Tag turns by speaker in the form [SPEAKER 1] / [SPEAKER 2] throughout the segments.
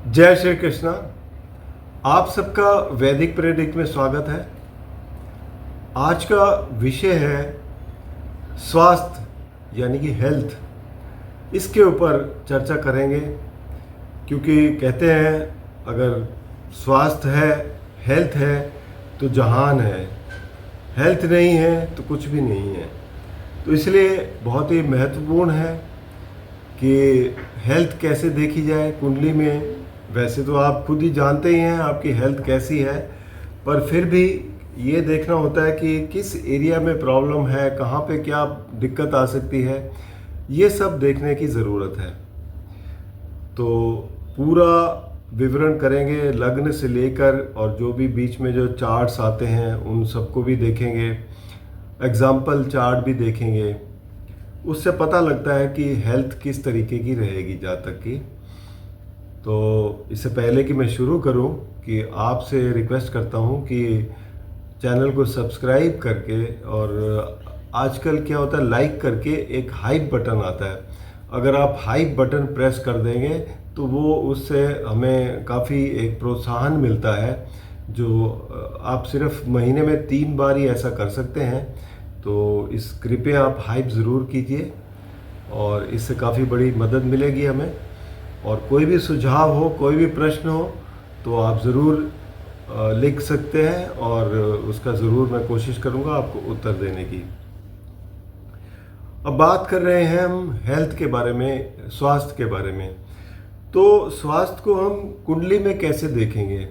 [SPEAKER 1] जय श्री कृष्णा। आप सबका वैदिक प्रेडिक्ट में स्वागत है। आज का विषय है स्वास्थ्य यानी कि हेल्थ। इसके ऊपर चर्चा करेंगे क्योंकि कहते हैं अगर स्वास्थ्य है, हेल्थ है तो जहान है, हेल्थ नहीं है तो कुछ भी नहीं है। तो इसलिए बहुत ही महत्वपूर्ण है कि हेल्थ कैसे देखी जाए कुंडली में। वैसे तो आप खुद ही जानते ही हैं आपकी हेल्थ कैसी है, पर फिर भी ये देखना होता है कि किस एरिया में प्रॉब्लम है, कहाँ पे क्या दिक्कत आ सकती है, ये सब देखने की ज़रूरत है। तो पूरा विवरण करेंगे लग्न से लेकर, और जो भी बीच में जो चार्ट्स आते हैं उन सबको भी देखेंगे, एग्जाम्पल चार्ट भी देखेंगे। उससे पता लगता है कि हेल्थ किस तरीके की रहेगी जहाँ तक की। तो इससे पहले कि मैं शुरू करूं कि आपसे रिक्वेस्ट करता हूं कि चैनल को सब्सक्राइब करके, और आजकल क्या होता है लाइक करके एक हाइप बटन आता है, अगर आप हाइप बटन प्रेस कर देंगे तो वो उससे हमें काफ़ी एक प्रोत्साहन मिलता है। जो आप सिर्फ महीने में 3 बार ही ऐसा कर सकते हैं। तो इस कृपया आप हाइप ज़रूर कीजिए और इससे काफ़ी बड़ी मदद मिलेगी हमें। और कोई भी सुझाव हो, कोई भी प्रश्न हो तो आप ज़रूर लिख सकते हैं और उसका ज़रूर मैं कोशिश करूँगा आपको उत्तर देने की। अब बात कर रहे हैं हम हेल्थ के बारे में, स्वास्थ्य के बारे में। तो स्वास्थ्य को हम कुंडली में कैसे देखेंगे?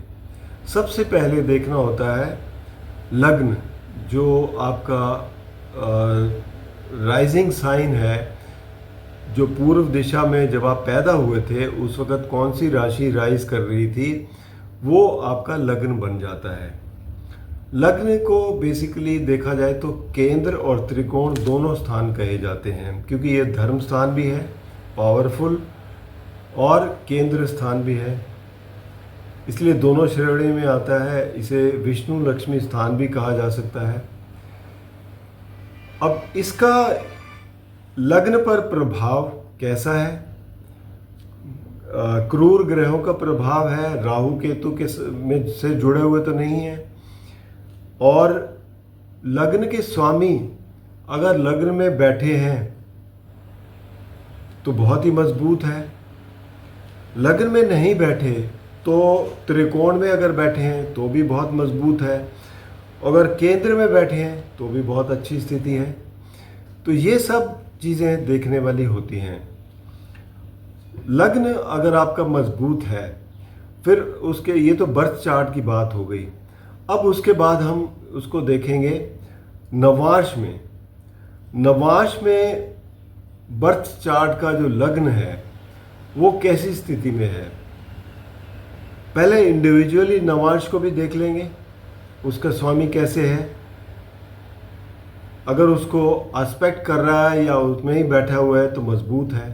[SPEAKER 1] सबसे पहले देखना होता है लग्न, जो आपका राइजिंग साइन है, जो पूर्व दिशा में जब आप पैदा हुए थे उस वक़्त कौन सी राशि राइज कर रही थी, वो आपका लग्न बन जाता है। लग्न को बेसिकली देखा जाए तो केंद्र और त्रिकोण दोनों स्थान कहे जाते हैं, क्योंकि ये धर्म स्थान भी है, पावरफुल, और केंद्र स्थान भी है, इसलिए दोनों श्रेणी में आता है। इसे विष्णु लक्ष्मी स्थान भी कहा जा सकता है। अब इसका लग्न पर प्रभाव कैसा है? क्रूर ग्रहों का प्रभाव है, राहु केतु के में से जुड़े हुए तो नहीं है। और लग्न के स्वामी अगर लग्न में बैठे हैं तो बहुत ही मजबूत है। लग्न में नहीं बैठे तो त्रिकोण में अगर बैठे हैं तो भी बहुत मजबूत है, अगर केंद्र में बैठे हैं तो भी बहुत अच्छी स्थिति है। तो ये सब चीज़ें देखने वाली होती हैं। लग्न अगर आपका मजबूत है, फिर उसके, ये तो बर्थ चार्ट की बात हो गई। अब उसके बाद हम उसको देखेंगे नवांश में। नवांश में बर्थ चार्ट का जो लग्न है वो कैसी स्थिति में है। पहले इंडिविजुअली नवांश को भी देख लेंगे, उसका स्वामी कैसे है। अगर उसको एस्पेक्ट कर रहा है या उसमें ही बैठा हुआ है तो मजबूत है।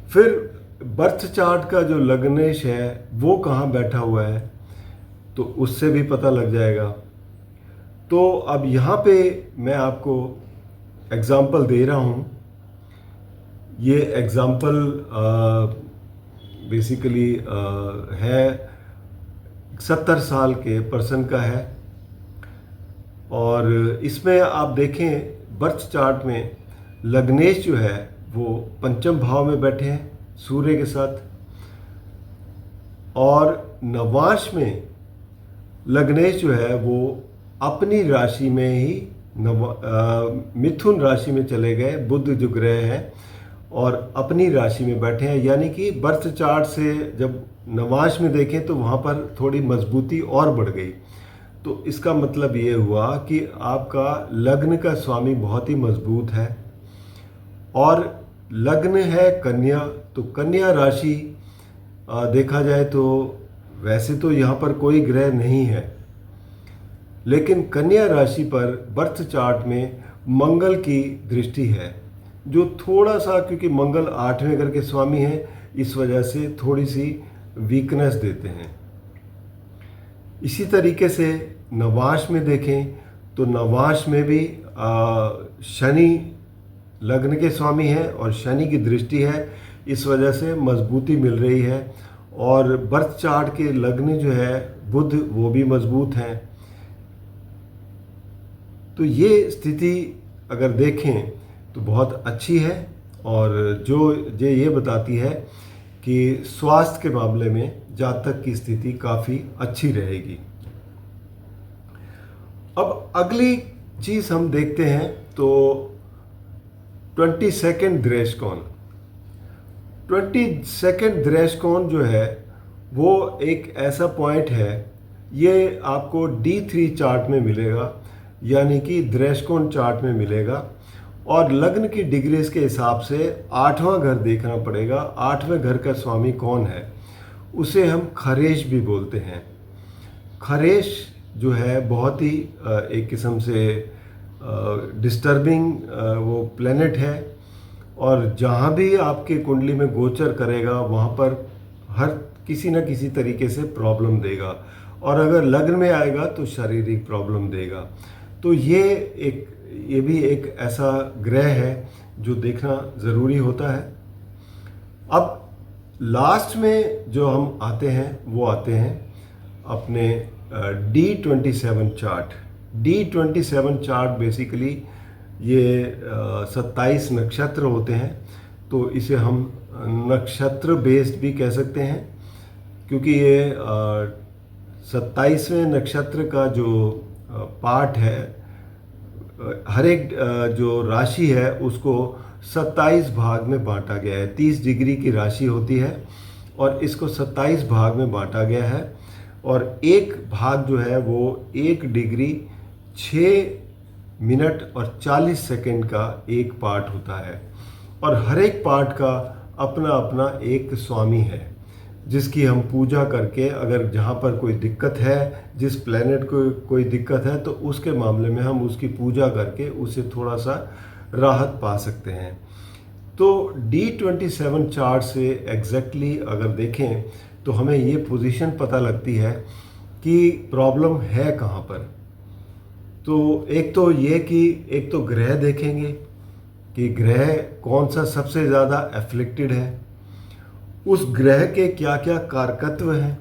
[SPEAKER 1] फिर बर्थ चार्ट का जो लग्नेश है वो कहाँ बैठा हुआ है तो उससे भी पता लग जाएगा। तो अब यहाँ पे मैं आपको एग्जाम्पल दे रहा हूँ। ये एग्जाम्पल बेसिकली है 70 साल के पर्सन का है, और इसमें आप देखें बर्थ चार्ट में लग्नेश जो है वो पंचम भाव में बैठे हैं सूर्य के साथ, और नवांश में लग्नेश जो है वो अपनी राशि में ही मिथुन राशि में चले गए। बुध जो ग्रह है और अपनी राशि में बैठे हैं, यानी कि बर्थ चार्ट से जब नवांश में देखें तो वहाँ पर थोड़ी मजबूती और बढ़ गई। तो इसका मतलब ये हुआ कि आपका लग्न का स्वामी बहुत ही मजबूत है। और लग्न है कन्या, तो कन्या राशि देखा जाए तो वैसे तो यहाँ पर कोई ग्रह नहीं है, लेकिन कन्या राशि पर बर्थ चार्ट में मंगल की दृष्टि है, जो थोड़ा सा, क्योंकि मंगल 8वें घर के स्वामी हैं, इस वजह से थोड़ी सी वीकनेस देते हैं। इसी तरीके से नवांश में देखें तो नवांश में भी शनि लग्न के स्वामी है और शनि की दृष्टि है, इस वजह से मजबूती मिल रही है। और बर्थ चार्ट के लग्न जो है बुध वो भी मजबूत हैं। तो ये स्थिति अगर देखें तो बहुत अच्छी है, और जो ये बताती है कि स्वास्थ्य के मामले में जातक की स्थिति काफ़ी अच्छी रहेगी। अब अगली चीज़ हम देखते हैं तो 22nd दृष्टिकोण। 22nd दृष्टिकोण जो है वो एक ऐसा पॉइंट है, ये आपको D3 चार्ट में मिलेगा, यानी कि दृष्टिकोण चार्ट में मिलेगा, और लग्न की डिग्रीज के हिसाब से 8वां घर देखना पड़ेगा। 8वें घर का स्वामी कौन है, उसे हम खरेश भी बोलते हैं। खरेश जो है बहुत ही एक किस्म से डिस्टर्बिंग वो प्लेनेट है, और जहाँ भी आपके कुंडली में गोचर करेगा वहाँ पर हर किसी न किसी तरीके से प्रॉब्लम देगा, और अगर लग्न में आएगा तो शारीरिक प्रॉब्लम देगा। तो ये भी एक ऐसा ग्रह है जो देखना ज़रूरी होता है। अब लास्ट में जो हम आते हैं वो आते हैं अपने D27 chart. D27 chart basically ये 27 नक्षत्र होते हैं, तो इसे हम नक्षत्र बेस्ड भी कह सकते हैं, क्योंकि ये 27वें नक्षत्र का जो पार्ट है, हर एक जो राशि है उसको 27 भाग में बांटा गया है। 30 डिग्री की राशि होती है और इसको 27 भाग में बांटा गया है, और एक भाग जो है वो 1 डिग्री 6 मिनट और 40 सेकंड का एक पार्ट होता है, और हर एक पार्ट का अपना अपना एक स्वामी है जिसकी हम पूजा करके, अगर जहाँ पर कोई दिक्कत है, जिस प्लेनेट को कोई दिक्कत है, तो उसके मामले में हम उसकी पूजा करके उसे थोड़ा सा राहत पा सकते हैं। तो D27 चार्ट से एग्जैक्टली अगर देखें तो हमें ये पोजीशन पता लगती है कि प्रॉब्लम है कहाँ पर। तो एक तो ये कि एक तो ग्रह देखेंगे कि ग्रह कौन सा सबसे ज़्यादा एफ्लिक्टेड है, उस ग्रह के क्या क्या कारकत्व हैं,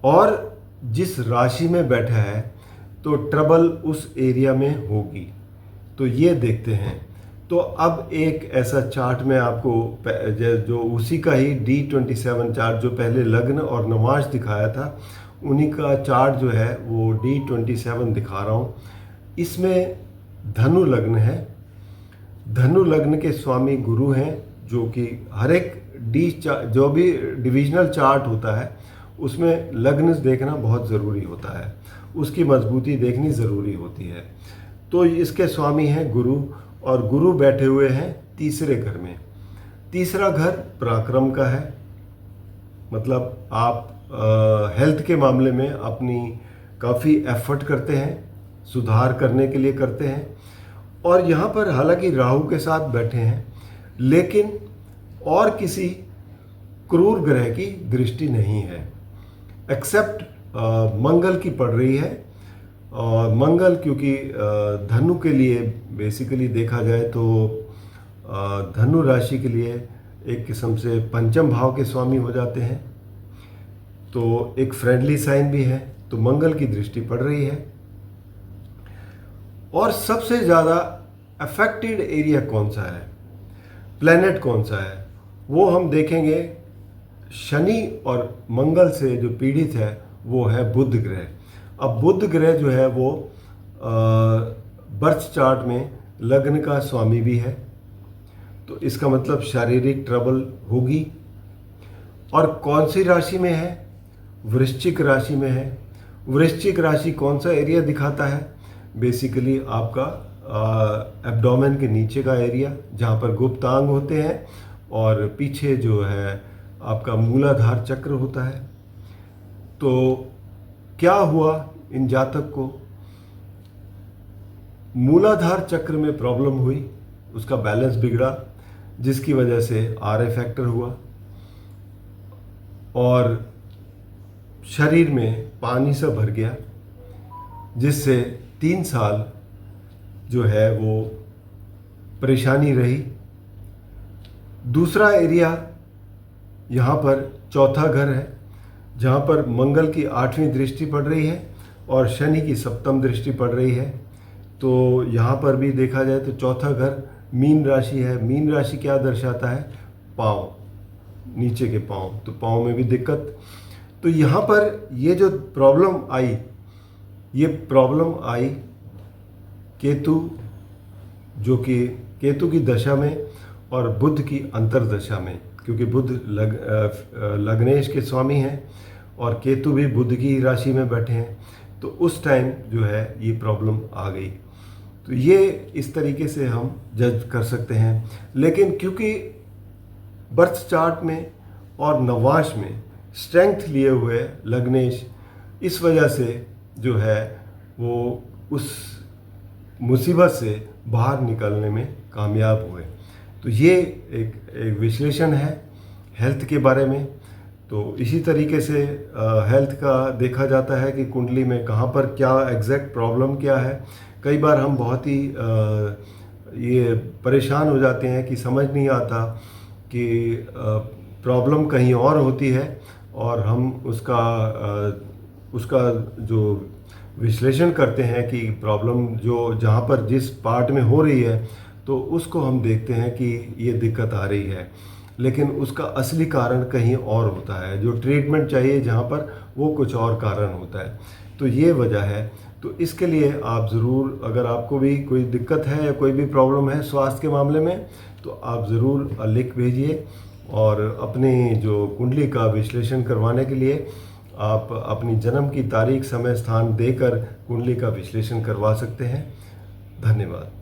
[SPEAKER 1] और जिस राशि में बैठा है तो ट्रबल उस एरिया में होगी। तो ये देखते हैं। तो अब एक ऐसा चार्ट में आपको जो उसी का ही D27 चार्ट, जो पहले लग्न और नवांश दिखाया था, उन्हीं का चार्ट जो है वो D27 दिखा रहा हूँ। इसमें धनु लग्न है। धनु लग्न के स्वामी गुरु हैं, जो कि हर एक जो भी डिविजनल चार्ट होता है उसमें लग्न देखना बहुत ज़रूरी होता है, उसकी मजबूती देखनी ज़रूरी होती है। तो इसके स्वामी हैं गुरु, और गुरु बैठे हुए हैं तीसरे घर में। तीसरा घर पराक्रम का है, मतलब आप हेल्थ के मामले में अपनी काफ़ी एफर्ट करते हैं, सुधार करने के लिए करते हैं। और यहाँ पर हालांकि राहु के साथ बैठे हैं, लेकिन और किसी क्रूर ग्रह की दृष्टि नहीं है, एक्सेप्ट मंगल की पड़ रही है। और मंगल क्योंकि धनु के लिए बेसिकली देखा जाए तो धनु राशि के लिए एक किस्म से पंचम भाव के स्वामी हो जाते हैं, तो एक फ्रेंडली साइन भी है, तो मंगल की दृष्टि पड़ रही है। और सबसे ज़्यादा अफेक्टेड एरिया कौन सा है, प्लेनेट कौन सा है, वो हम देखेंगे। शनि और मंगल से जो पीड़ित है वो है बुध ग्रह। अब बुध ग्रह जो है वो बर्थ चार्ट में लग्न का स्वामी भी है, तो इसका मतलब शारीरिक ट्रबल होगी। और कौन सी राशि में है, वृश्चिक राशि में है। वृश्चिक राशि कौन सा एरिया दिखाता है, बेसिकली आपका एब्डोमेन के नीचे का एरिया, जहाँ पर गुप्तांग होते हैं, और पीछे जो है आपका मूलाधार चक्र होता है। तो क्या हुआ इन जातक को, मूलाधार चक्र में प्रॉब्लम हुई, उसका बैलेंस बिगड़ा, जिसकी वजह से RA फैक्टर हुआ, और शरीर में पानी सा भर गया, जिससे 3 साल जो है वो परेशानी रही। दूसरा एरिया यहाँ पर चौथा घर है जहाँ पर मंगल की 8वीं दृष्टि पड़ रही है और शनि की 7वीं दृष्टि पड़ रही है। तो यहाँ पर भी देखा जाए तो चौथा घर मीन राशि है। मीन राशि क्या दर्शाता है? पाँव, नीचे के पाँव, तो पाँव में भी दिक्कत। तो यहाँ पर ये जो प्रॉब्लम आई, ये प्रॉब्लम आई केतु, जो कि केतु की दशा में और बुध की अंतर्दशा में, क्योंकि बुध लग्नेश के स्वामी हैं और केतु भी बुध की राशि में बैठे हैं। तो उस टाइम जो है ये प्रॉब्लम आ गई। तो ये इस तरीके से हम जज कर सकते हैं। लेकिन क्योंकि बर्थ चार्ट में और नवांश में स्ट्रेंथ लिए हुए लग्नेश, इस वजह से जो है वो उस मुसीबत से बाहर निकलने में कामयाब हुए। तो ये एक विश्लेषण है हेल्थ के बारे में। तो इसी तरीके से हेल्थ का देखा जाता है कि कुंडली में कहाँ पर क्या एग्जैक्ट प्रॉब्लम क्या है। कई बार हम बहुत ही ये परेशान हो जाते हैं कि समझ नहीं आता कि प्रॉब्लम कहीं और होती है और हम उसका जो विश्लेषण करते हैं कि प्रॉब्लम जो जहाँ पर जिस पार्ट में हो रही है तो उसको हम देखते हैं कि ये दिक्कत आ रही है, लेकिन उसका असली कारण कहीं और होता है। जो ट्रीटमेंट चाहिए जहाँ पर, वो कुछ और कारण होता है। तो ये वजह है। तो इसके लिए आप ज़रूर, अगर आपको भी कोई दिक्कत है या कोई भी प्रॉब्लम है स्वास्थ्य के मामले में, तो आप ज़रूर लिख भेजिए। और अपनी जो कुंडली का विश्लेषण करवाने के लिए आप अपनी जन्म की तारीख, समय, स्थान देकर कुंडली का विश्लेषण करवा सकते हैं। धन्यवाद।